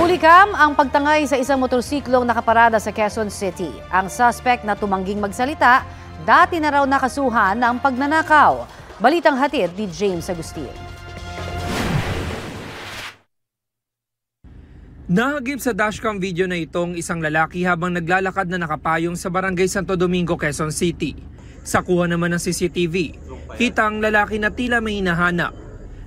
Nahulikam ang pagtangay sa isang motorsiklong nakaparada sa Quezon City. Ang suspect na tumangging magsalita, dati na raw nakasuhan ng pagnanakaw. Balitang hatid ni James Agustin. Nahagip sa dashcam video na itong isang lalaki habang naglalakad na nakapayong sa Barangay Santo Domingo, Quezon City. Sa kuha naman ng CCTV, kita ang lalaki na tila may hinahanap.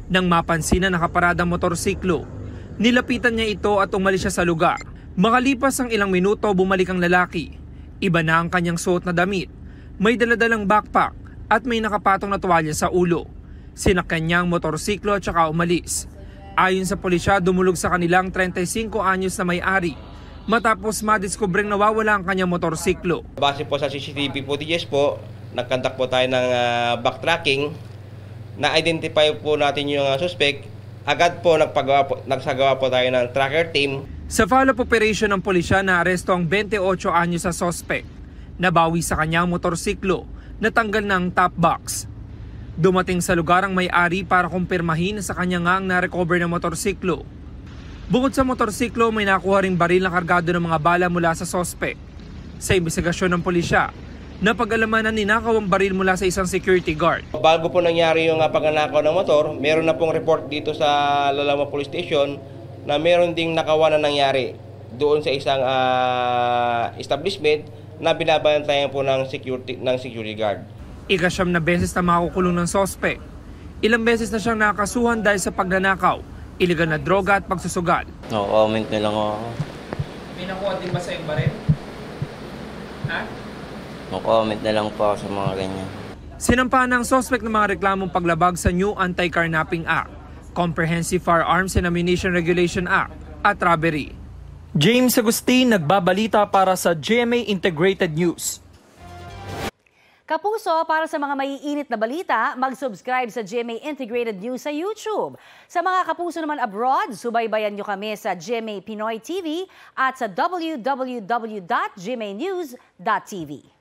Nang mapansin na nakaparadang motorsiklo, nilapitan niya ito at umalis siya sa lugar. Makalipas ang ilang minuto, bumalik ang lalaki. Iba na ang kanyang suot na damit. May daladalang backpack at may nakapatong na tuwalya sa ulo. Sinakyan niya ang motorsiklo at saka umalis. Ayon sa pulisya, dumulog sa kanilang 35 anyos na may-ari matapos madiskubring nawawala ang kanyang motorsiklo. Base po sa CCTV footages po, nagkandak po tayo ng backtracking. Na-identify po natin yung suspect. Agad po nagsagawa po tayo ng tracker team. Sa follow-up operation ng pulisya, naaresto ang 28 anyos sa suspect. Nabawi sa kanyang motorsiklo, natanggal ng top box. Dumating sa lugar ang may-ari para kumpirmahin sa kanya nga ang na-recover na motorsiklo. Bukod sa motorsiklo, may nakuha ring baril na kargado ng mga bala mula sa suspect. Sa investigasyon ng pulisya, napag-alaman na ninakaw ang baril mula sa isang security guard. Bago po nangyari yung pagnanakaw ng motor, meron na pong report dito sa Lalama Police Station na meron ding nakawa na nangyari doon sa isang establishment na binabantayan po ng security guard. Ika-siyam na beses na makukulong ng suspect. Ilang beses na siyang nakasuhan dahil sa pagnanakaw, iligal na droga at pagsusugal. No, comment na lang ako. May nakuha din ba sa yung baril? Ha? No-comment na lang po ako sa mga ganyan. Sinampahan ng suspect ng mga reklamong paglabag sa New Anti-Carnapping Act, Comprehensive Firearms and Ammunition Regulation Act at robbery. James Agustin, nagbabalita para sa GMA Integrated News. Kapuso, para sa mga maiinit na balita, mag-subscribe sa GMA Integrated News sa YouTube. Sa mga kapuso naman abroad, subaybayan nyo kami sa GMA Pinoy TV at sa www.gmanews.tv.